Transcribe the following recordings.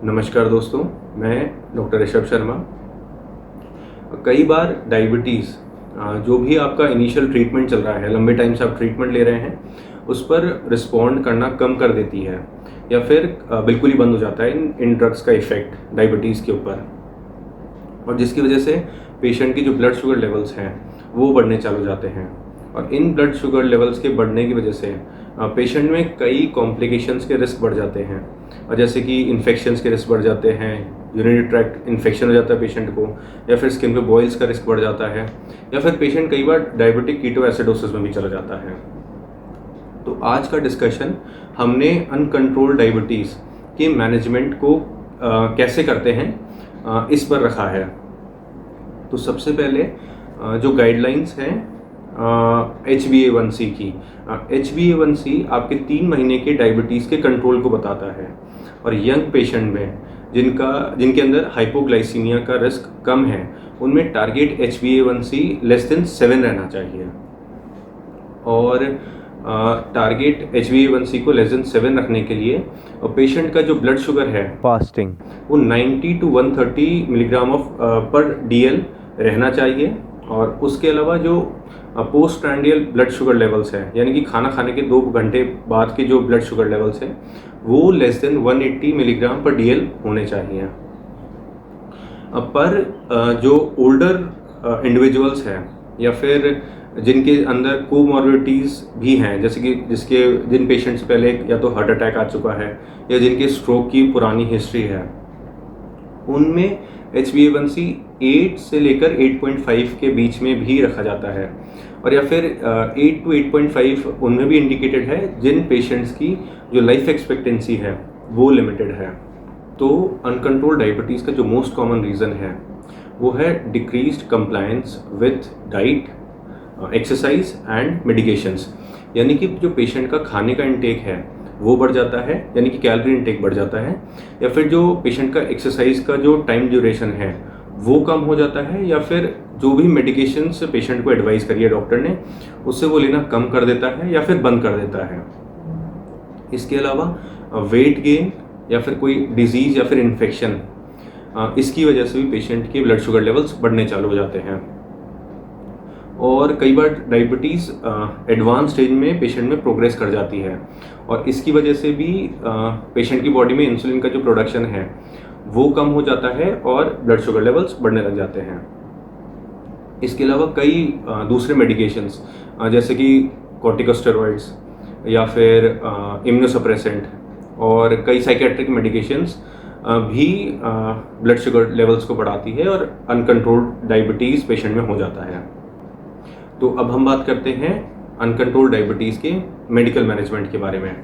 नमस्कार दोस्तों, मैं डॉक्टर ऋषभ शर्मा। कई बार डायबिटीज़ जो भी आपका इनिशियल ट्रीटमेंट चल रहा है, लंबे टाइम से आप ट्रीटमेंट ले रहे हैं, उस पर रिस्पॉन्ड करना कम कर देती है या फिर बिल्कुल ही बंद हो जाता है इन ड्रग्स का इफ़ेक्ट डायबिटीज़ के ऊपर, और जिसकी वजह से पेशेंट की जो ब्लड शुगर लेवल्स हैं वो बढ़ने चालू हो जाते हैं। और इन ब्लड शुगर लेवल्स के बढ़ने की वजह से पेशेंट में कई कॉम्प्लिकेशंस के रिस्क बढ़ जाते हैं, और जैसे कि इन्फेक्शंस के रिस्क बढ़ जाते हैं, यूरिनरी ट्रैक्ट इन्फेक्शन हो जाता है पेशेंट को, या फिर स्किन पे बॉयल्स का रिस्क बढ़ जाता है, या फिर पेशेंट कई बार डायबिटिक कीटोएसिडोसिस में भी चला जाता है। तो आज का डिस्कशन हमने अनकंट्रोल्ड डायबिटीज़ के मैनेजमेंट को कैसे करते हैं इस पर रखा है। तो सबसे पहले जो गाइडलाइंस हैं HbA1c की, HbA1c आपके 3 महीने के डायबिटीज़ के कंट्रोल को बताता है, और यंग पेशेंट में जिनके अंदर हाइपोग्लाइसीमिया का रिस्क कम है, उनमें टारगेट HbA1c लेस देन 7 रहना चाहिए। और टारगेट HbA1c को लेस देन 7 रखने के लिए पेशेंट का जो ब्लड शुगर है फास्टिंग वो 90 to 130 मिलीग्राम ऑफ पर DL रहना चाहिए। और उसके अलावा जो post prandial blood sugar levels हैं, यानी कि खाना खाने के 2 घंटे बाद के जो ब्लड शुगर लेवल्स हैं, वो लेस देन 180 मिलीग्राम पर DL होने चाहिए। पर जो ओल्डर इंडिविजुअल्स हैं या फिर जिनके अंदर कोमॉर्बिडिटीज़ भी हैं, जैसे कि जिन पेशेंट्स से पहले या तो हार्ट अटैक आ चुका है या जिनके स्ट्रोक की पुरानी हिस्ट्री है, उनमें HbA1c 8 से लेकर 8.5 के बीच में भी रखा जाता है, और या फिर 8 to 8.5 उनमें भी इंडिकेटेड है जिन पेशेंट्स की जो लाइफ एक्सपेक्टेंसी है वो लिमिटेड है। तो अनकंट्रोल्ड डायबिटीज़ का जो मोस्ट कॉमन रीज़न है वो है decreased compliance with diet, exercise and medications, यानी कि जो पेशेंट का खाने का इंटेक है वो बढ़ जाता है, यानी कि कैलोरी इंटेक बढ़ जाता है, या फिर जो पेशेंट का एक्सरसाइज का जो टाइम ड्यूरेशन है वो कम हो जाता है, या फिर जो भी मेडिकेशंस पेशेंट को एडवाइस करी है डॉक्टर ने उससे वो लेना कम कर देता है या फिर बंद कर देता है। इसके अलावा वेट गेन या फिर कोई डिजीज़ या फिर इन्फेक्शन, इसकी वजह से भी पेशेंट के ब्लड शुगर लेवल्स बढ़ने चालू हो जाते हैं। और कई बार डायबिटीज़ एडवांस स्टेज में पेशेंट में प्रोग्रेस कर जाती है, और इसकी वजह से भी पेशेंट की बॉडी में इंसुलिन का जो प्रोडक्शन है वो कम हो जाता है और ब्लड शुगर लेवल्स बढ़ने लग जाते हैं। इसके अलावा कई दूसरे मेडिकेशंस जैसे कि कॉर्टिकोस्टेरॉइड्स या फिर इम्यूनोसप्रेसेंट और कई साइकेट्रिक मेडिकेशंस भी ब्लड शुगर लेवल्स को बढ़ाती है और अनकंट्रोल्ड डायबिटीज़ पेशेंट में हो जाता है। तो अब हम बात करते हैं अनकंट्रोल्ड डायबिटीज़ के मेडिकल मैनेजमेंट के बारे में।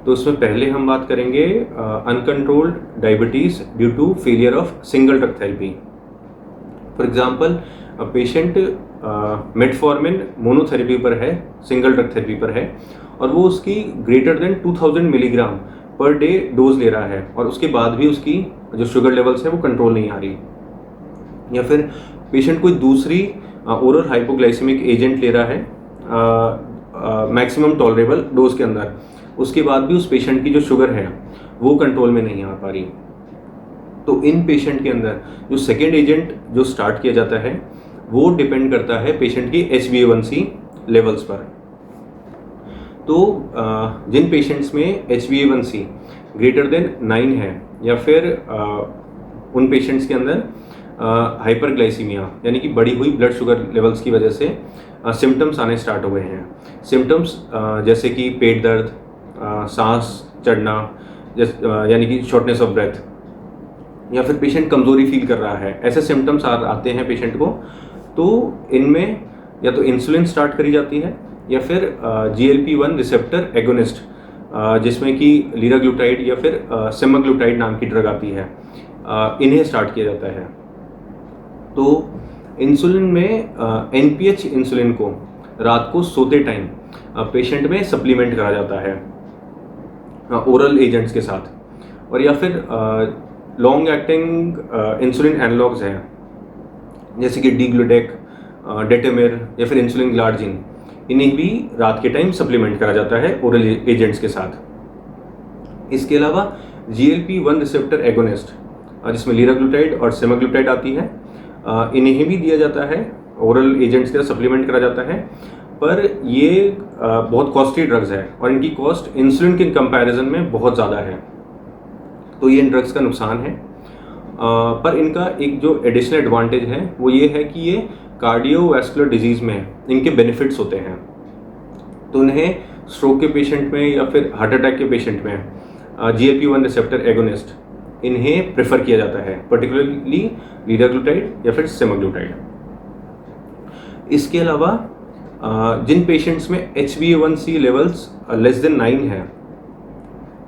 तो उसमें पहले हम बात करेंगे uncontrolled diabetes due to failure of single drug therapy. For example patient metformin monotherapy पर है, सिंगल ड्रग थेरेपी पर है, और वो उसकी greater than 2000 milligram per day dose ले रहा है, और उसके बाद भी उसकी जो शुगर लेवल्स है वो कंट्रोल नहीं आ रही। या फिर पेशेंट कोई दूसरी ओरल हाइपोग्लाइसेमिक एजेंट ले रहा है मैक्सिमम टॉलरेबल डोज के अंदर, उसके बाद भी उस पेशेंट की जो शुगर है वो कंट्रोल में नहीं आ पा रही। तो इन पेशेंट के अंदर जो सेकेंड एजेंट जो स्टार्ट किया जाता है वो डिपेंड करता है पेशेंट की HbA1c लेवल्स पर। तो जिन पेशेंट्स में HbA1c ग्रेटर देन 9 है, या फिर उन पेशेंट्स के अंदर हाइपरग्लाइसीमिया यानी कि बढ़ी हुई ब्लड शुगर लेवल्स की वजह से सिम्टम्स आने स्टार्ट हुए हैं। सिम्टम्स जैसे कि पेट दर्द, सांस चढ़ना, यानी कि शॉर्टनेस ऑफ ब्रेथ, या फिर पेशेंट कमज़ोरी फील कर रहा है, ऐसे सिम्टम्स आते हैं पेशेंट को। तो इनमें या तो इंसुलिन स्टार्ट करी जाती है, या फिर GLP-1 रिसेप्टर एगोनिस्ट, जिसमें कि लीराग्लूटाइड या फिर सेमाग्लूटाइड नाम की ड्रग आती है, इन्हें स्टार्ट किया जाता है। तो इंसुलिन में NPH इंसुलिन को रात को सोते टाइम पेशेंट में सप्लीमेंट करा जाता है ओरल एजेंट्स के साथ, और या फिर लॉन्ग एक्टिंग इंसुलिन एनालॉग्स हैं जैसे कि डीग्लूडेक, डेटेमिर या फिर इंसुलिन ग्लार्जिन, इन्हें भी रात के टाइम सप्लीमेंट करा जाता है ओरल एजेंट्स के साथ। इसके अलावा GLP-1 रिसेप्टर एगोनिस्ट जिसमें लीराग्लूटाइड और सेमाग्लूटाइड आती है, इन्हें भी दिया जाता है, ओरल एजेंट्स का सप्लीमेंट करा जाता है, पर ये बहुत कॉस्टली ड्रग्स है और इनकी कॉस्ट इंसुलिन के कंपैरिजन में बहुत ज़्यादा है, तो ये इन ड्रग्स का नुकसान है। पर इनका एक जो एडिशनल एडवांटेज है वो ये है कि ये कार्डियोवैस्कुलर डिजीज़ में इनके बेनिफिट्स होते हैं, तो इन्हें स्ट्रोक के पेशेंट में या फिर हार्ट अटैक के पेशेंट में GLP-1 रिसेप्टर एगोनिस्ट इन्हें प्रेफर किया जाता है, पर्टिकुलरली लीराग्लूटाइड या फिर सेमाग्लूटाइड। इसके अलावा जिन पेशेंट्स में HbA1c लेवल्स लेस देन 9 है,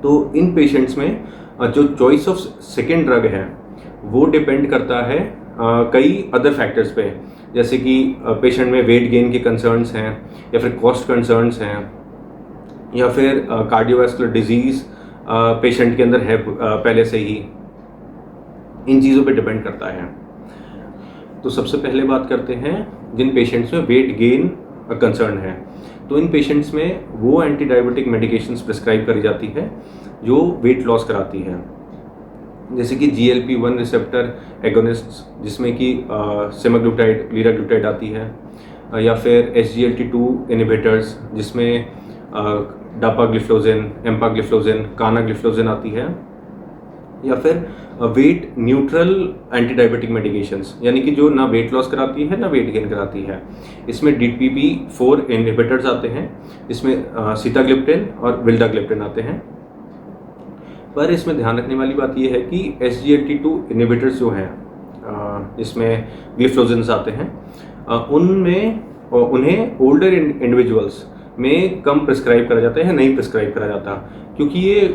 तो इन पेशेंट्स में जो चॉइस ऑफ सेकेंड ड्रग है वो डिपेंड करता है कई अदर फैक्टर्स पे, जैसे कि पेशेंट में वेट गेन के कंसर्न्स हैं या फिर कॉस्ट कंसर्न्स हैं या फिर कार्डियोवैस्कुलर डिजीज़ पेशेंट के अंदर है पहले से ही, इन चीज़ों पे डिपेंड करता है। तो सबसे पहले बात करते हैं जिन पेशेंट्स में वेट गेन कंसर्न है, तो इन पेशेंट्स में वो एंटी डायबिटिक मेडिकेशंस प्रिस्क्राइब करी जाती है जो वेट लॉस कराती है, जैसे कि GLP-1 रिसेप्टर एगोनिस्ट्स जिसमें कि सेमाग्लूटाइड, लीराग्लूटाइड आती है, या फिर SGLT2 इनहिबिटर्स जिसमें डापाग्लिफ्लोजिन, एम्पाग्लिफ्लोजिन, कानाग्लिफ्लोजिन आती है, या फिर weight neutral anti diabetic medications, यानी कि जो ना वेट लॉस कराती है ना वेट गेन कराती है। इसमें DPP-4 इनहिबिटर्स आते हैं, इसमें सीताग्लिप्टिन और विल्डाग्लिप्टिन आते हैं। पर इसमें ध्यान रखने वाली बात यह है कि SGLT2 इनहिबिटर्स जो हैं, इसमें ग्लिफ्लोजिन्स आते हैं, उन्हें ओल्डर इंडिविजुअल्स में कम प्रिस्क्राइब करा जाता है, नहीं प्रिस्क्राइब करा जाता, क्योंकि ये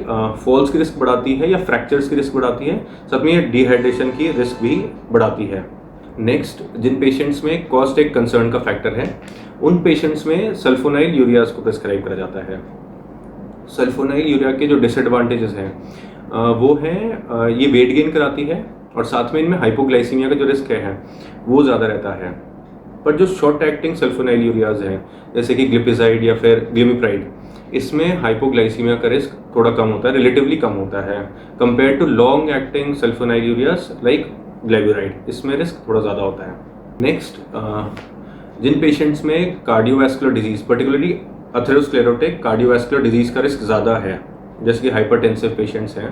फॉल्स की रिस्क बढ़ाती है या फ्रैक्चर्स की रिस्क बढ़ाती है, साथ में ये डिहाइड्रेशन की रिस्क भी बढ़ाती है। नेक्स्ट, जिन पेशेंट्स में कॉस्ट एक कंसर्न का फैक्टर है, उन पेशेंट्स में सल्फोनाइल यूरियाज को प्रिस्क्राइब करा जाता है। सल्फोनाइल यूरिया के जो डिसएडवांटेजेस हैं वो हैं ये वेट गेन कराती है और साथ में इनमें हाइपोग्लाइसीमिया का जो रिस्क है वो ज़्यादा रहता है। पर जो शॉर्ट एक्टिंग सल्फोनाइल यूरियाज हैं जैसे कि ग्लिपिजाइड या फिर ग्लिमिप्राइड, इसमें हाइपोग्लाइसीमिया का रिस्क थोड़ा कम होता है, रिलेटिवली कम होता है compare to long acting sulfonylureas like लाइक ग्लाइबुराइड, इसमें रिस्क थोड़ा ज़्यादा होता है। नेक्स्ट, जिन पेशेंट्स में cardiovascular disease, particularly atherosclerotic cardiovascular disease का रिस्क ज़्यादा है, जैसे कि हाइपरटेंसिव पेशेंट्स हैं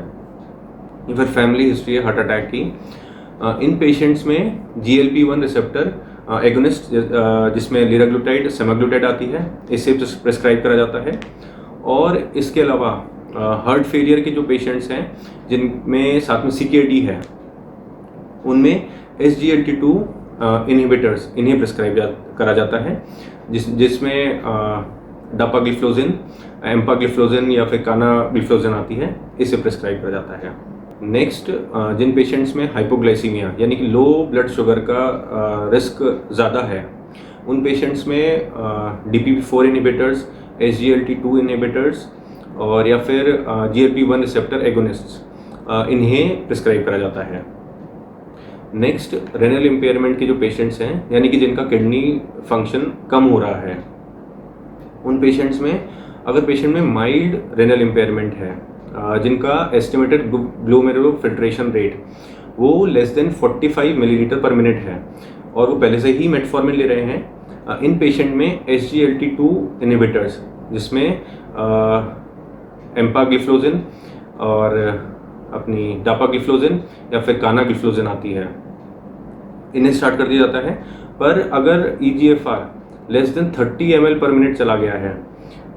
या फिर फैमिली हिस्ट्री है हार्ट अटैक की, इन पेशेंट्स में GLP-1 रिसेप्टर एगोनिस्ट जिसमें लीराग्लूटाइड, सेमाग्लूटाइड आती है, इसे प्रिस्क्राइब करा जाता है। और इसके अलावा हार्ट फेलियर के जो पेशेंट्स हैं जिनमें साथ में CKD है, उनमें SGLT2 इनहिबिटर्स इन्हें प्रिस्क्राइब करा जाता है, जिसमें डापाग्लिफ्लोजिन, एम्पाग्लिफ्लोजिन या फिर कानाग्लिफ्लोजिन आती है, इसे प्रिस्क्राइब करा जाता है। नेक्स्ट, जिन पेशेंट्स में हाइपोग्लाइसीमिया यानी कि लो ब्लड शुगर का रिस्क ज़्यादा है, उन पेशेंट्स में DPP-4 इनहिबिटर्स, SGLT2 इनहिबिटर्स और या फिर GLP-1 रिसेप्टर एगोनिस्ट्स इन्हें प्रिस्क्राइब करा जाता है। नेक्स्ट, रेनल इम्पेयरमेंट के जो पेशेंट्स हैं यानी कि जिनका किडनी फंक्शन कम हो रहा है, उन पेशेंट्स में अगर पेशेंट में माइल्ड रेनल इम्पेयरमेंट है, जिनका एस्टिमेटेड ग्लोमेरुलर फिल्ट्रेशन रेट वो लेस देन 45 मिलीलीटर पर मिनट है और वो पहले से ही मेटफॉर्मिन ले रहे हैं, इन पेशेंट में SGLT2 इनहिबिटर्स जिसमें एम्पाग्लिफ्लोजिन और अपनी डापाग्लिफ्लोजिन या फिर कानाग्लिफ्लोजिन आती है, इन्हें स्टार्ट कर दिया जाता है। पर अगर EGFR लेस देन 30 ml पर मिनट चला गया है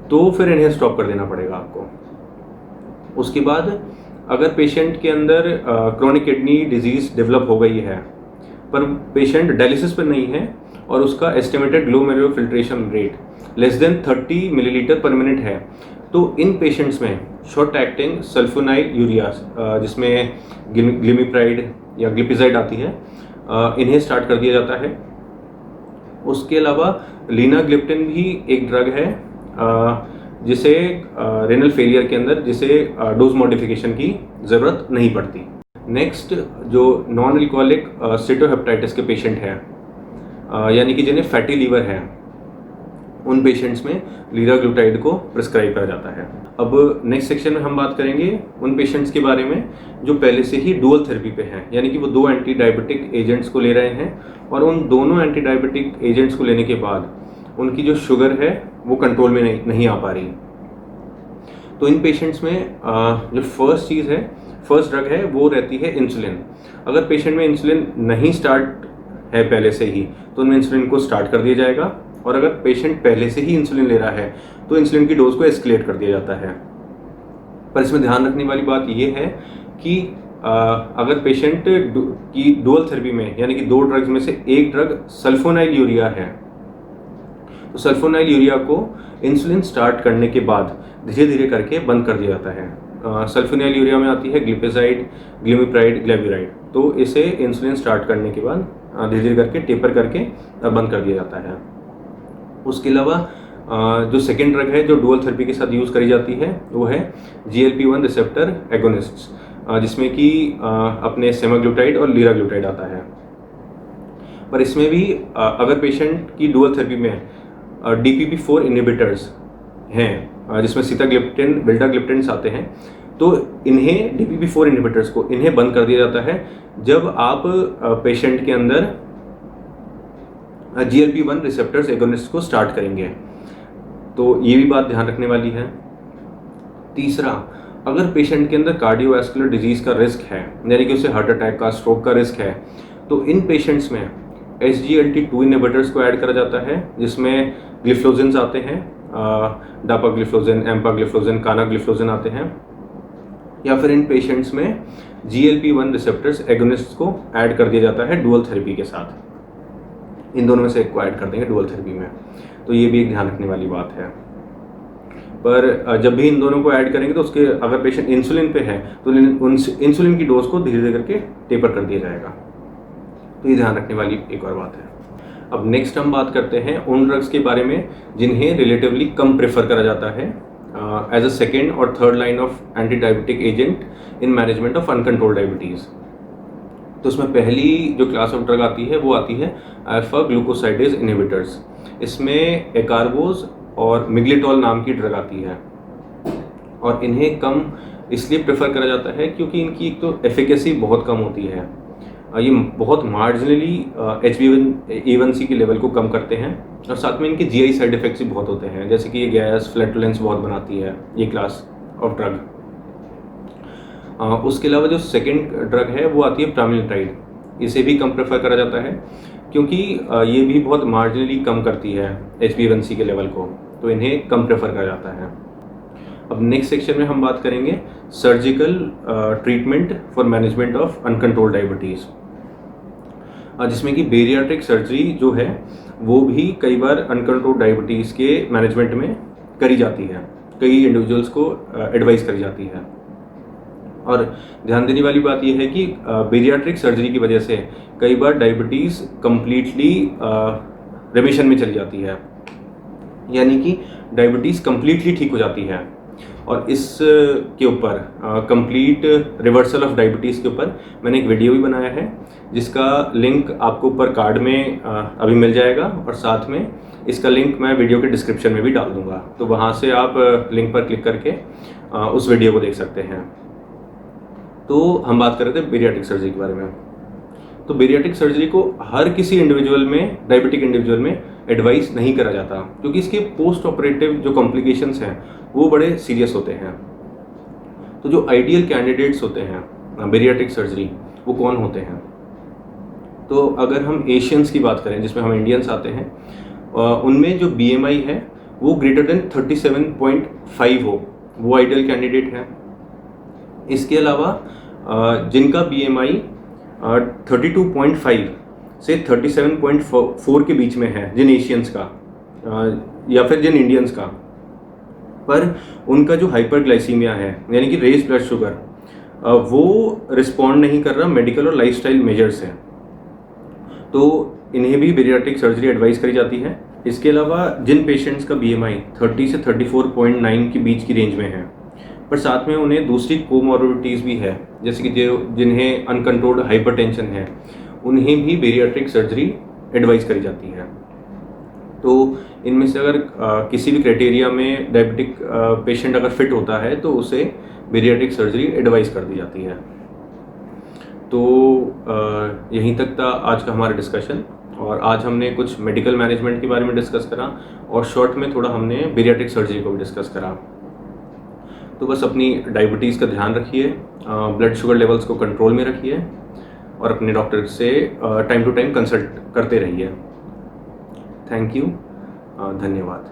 तो फिर इन्हें स्टॉप कर देना पड़ेगा आपको। उसके बाद अगर पेशेंट के अंदर क्रोनिक किडनी डिजीज़ डेवलप हो गई है पर पेशेंट डायलिसिस पर नहीं है और उसका estimated glomerular filtration rate less than 30 millilitre पर मिनट है, तो इन पेशेंट्स में शॉर्ट एक्टिंग सल्फोनाइल यूरियाज जिसमें ग्लिमिप्राइड या ग्लिपिजाइड आती है, इन्हें स्टार्ट कर दिया जाता है। उसके अलावा लीनाग्लिप्टिन भी एक ड्रग है जिसे रेनल फेलियर के अंदर जिसे डोज मॉडिफिकेशन की ज़रूरत नहीं पड़ती। नेक्स्ट, जो नॉन अल्कोहलिक स्टेटोहेपेटाइटिस के पेशेंट हैं यानी कि जिन्हें फैटी लीवर है, उन पेशेंट्स में लीराग्लूटाइड को प्रिस्क्राइब करा जाता है। अब नेक्स्ट सेक्शन में हम बात करेंगे उन पेशेंट्स के बारे में जो पहले से ही डुअल थेरेपी पे हैं, यानी कि वो 2 एंटी डायबिटिक एजेंट्स को ले रहे हैं और उन दोनों एंटी डायबिटिक एजेंट्स को लेने के बाद उनकी जो शुगर है वो कंट्रोल में नहीं आ पा रही। तो इन पेशेंट्स में जो फर्स्ट ड्रग है वो रहती है इंसुलिन। अगर पेशेंट में इंसुलिन नहीं स्टार्ट है पहले से ही तो उनमें इंसुलिन को स्टार्ट कर दिया जाएगा, और अगर पेशेंट पहले से ही इंसुलिन ले रहा है तो इंसुलिन की डोज को एस्केलेट कर दिया जाता है। पर इसमें ध्यान रखने वाली बात यह है कि अगर पेशेंट की डुअल थेरेपी में, यानी कि 2 ड्रग्स में से एक ड्रग सल्फोनाइल यूरिया है, तो सल्फोनाइल यूरिया को इंसुलिन स्टार्ट करने के बाद धीरे धीरे करके बंद कर दिया जाता है। सल्फोनाइल यूरिया में आती है ग्लिपेजाइड, ग्लिमिप्राइड, ग्लेब्यूराइड, तो इसे इंसुलिन स्टार्ट करने के बाद धीरे धीरे करके टेपर करके बंद कर दिया जाता है। उसके अलावा जो सेकेंड ड्रग है जो डुअल थेरेपी के साथ यूज़ करी जाती है वो है GLP-1 रिसेप्टर एगोनिस्ट्स, जिसमें कि अपने सेमाग्लूटाइड और लीराग्लूटाइड आता है। पर इसमें भी अगर पेशेंट की डुअल थेरेपी में DPP-4 इनहिबिटर्स हैं, जिसमें सीताग्लिप्टिन, विल्टाग्लिप्टिन्स आते हैं, तो इन्हें DPP-4 इनहिबिटर्स को इन्हें बंद कर दिया जाता है जब आप पेशेंट के अंदर GLP-1 रिसेप्टर्स एगोनिस्ट को स्टार्ट करेंगे। तो ये भी बात ध्यान रखने वाली है। तीसरा, अगर पेशेंट के अंदर कार्डियोवैस्कुलर डिजीज़ का रिस्क है, यानी कि उसे हार्ट अटैक का, स्ट्रोक का रिस्क है, तो इन पेशेंट्स में SGLT2 इनहिबिटर्स को ऐड करा जाता है, जिसमें ग्लिफ्लोजिन्स आते हैं, डापाग्लिफ्लोजिन, एम्पाग्लिफ्लोजिन, कानाग्लिफ्लोजिन आते हैं, या फिर इन पेशेंट्स में GLP-1 रिसेप्टर्स एगोनिस्ट को ऐड कर दिया जाता है डुअल थेरेपी के साथ। इन दोनों में से एक को ऐड कर देंगे डुअल थेरेपी में, तो ये भी एक ध्यान रखने वाली बात है। पर जब भी इन दोनों को ऐड करेंगे तो उसके अगर पेशेंट इंसुलिन पे है तो इंसुलिन की डोज को धीरे धीरे करके टेपर कर दिया जाएगा। तो ये ध्यान रखने वाली एक और बात है। अब नेक्स्ट हम बात करते हैं उन ड्रग्स के बारे में जिन्हें रिलेटिवली कम प्रेफर करा जाता है एज अ सेकेंड और third line of anti diabetic agent in management of uncontrolled diabetes. तो उसमें पहली जो क्लास ऑफ ड्रग आती है वो आती है अल्फा ग्लूकोसाइडेज इनहिबिटर्स। इसमें एकार्बोज और मिग्लिटॉल नाम की ड्रग आती है, और इन्हें कम इसलिए प्रेफर करा जाता है क्योंकि इनकी एक तो एफिकेसी बहुत कम होती है। ये बहुत मार्जिनली HbA1c के लेवल को कम करते हैं, और साथ में इनके GI साइड इफेक्ट्स भी बहुत होते हैं, जैसे कि ये गैस, फ्लैटुलेंस बहुत बनाती है ये क्लास ऑफ ड्रग। उसके अलावा जो सेकेंड ड्रग है वो आती है प्रामिलिटाइड। इसे भी कम प्रेफर करा जाता है क्योंकि ये भी बहुत मार्जिनली कम करती है HbA1c के लेवल को, तो इन्हें कम प्रेफर करा जाता है। अब नेक्स्ट सेक्शन में हम बात करेंगे surgical treatment for management of uncontrolled diabetes, जिसमें कि बेरियाट्रिक सर्जरी जो है वो भी कई बार अनकंट्रोल्ड डायबिटीज़ के मैनेजमेंट में करी जाती है, कई इंडिविजुअल्स को एडवाइस करी जाती है। और ध्यान देने वाली बात यह है कि बेरियाट्रिक सर्जरी की वजह से कई बार डायबिटीज़ कम्प्लीटली रिमिशन में चली जाती है, यानी कि डायबिटीज़ कम्प्लीटली ठीक हो जाती है। और इस के ऊपर कंप्लीट रिवर्सल ऑफ डायबिटीज़ के ऊपर मैंने एक वीडियो भी बनाया है, जिसका लिंक आपको ऊपर कार्ड में अभी मिल जाएगा, और साथ में इसका लिंक मैं वीडियो के डिस्क्रिप्शन में भी डाल दूंगा, तो वहाँ से आप लिंक पर क्लिक करके उस वीडियो को देख सकते हैं। तो हम बात कर रहे थे बेरियाट्रिक सर्जरी के बारे में। तो बेरियाट्रिक सर्जरी को हर किसी इंडिविजुअल में, डायबिटिक इंडिविजुअल में एडवाइस नहीं करा जाता, क्योंकि इसके पोस्ट ऑपरेटिव जो कॉम्प्लिकेशंस हैं वो बड़े सीरियस होते हैं। तो जो आइडियल कैंडिडेट्स होते हैं बेरियाट्रिक सर्जरी वो कौन होते हैं? तो अगर हम एशियंस की बात करें, जिसमें हम इंडियंस आते हैं, उनमें जो BMI है वो ग्रेटर देन 37.5 हो, वो आइडियल कैंडिडेट है। इसके अलावा जिनका BMI 32.5 से 37.4 के बीच में है, जिन एशियंस का या फिर जिन इंडियंस का, पर उनका जो हाइपरग्लाइसीमिया है, यानी कि रेज ब्लड शुगर, वो रिस्पॉन्ड नहीं कर रहा मेडिकल और लाइफस्टाइल मेजर्स से, तो इन्हें भी बेरियाट्रिक सर्जरी एडवाइस करी जाती है। इसके अलावा जिन पेशेंट्स का BMI 30 से 34.9 के बीच की रेंज में है, पर साथ में उन्हें दूसरी कोमॉर्बिडिटीज़ भी है, जैसे कि जिन्हें अनकंट्रोल्ड हाइपरटेंशन है, उन्हें भी बेरियाट्रिक सर्जरी एडवाइस करी जाती है। तो इनमें से अगर किसी भी क्राइटेरिया में डायबिटिक पेशेंट अगर फिट होता है तो उसे बेरियाट्रिक सर्जरी एडवाइस कर दी जाती है। तो यहीं तक था आज का हमारा डिस्कशन, और आज हमने कुछ मेडिकल मैनेजमेंट के बारे में डिस्कस करा और शॉर्ट में थोड़ा हमने बेरियाट्रिक सर्जरी को भी डिस्कस करा। तो बस अपनी डायबिटीज़ का ध्यान रखिए, ब्लड शुगर लेवल्स को कंट्रोल में रखिए और अपने डॉक्टर से टाइम टू टाइम कंसल्ट करते रहिए। थैंक यू, धन्यवाद।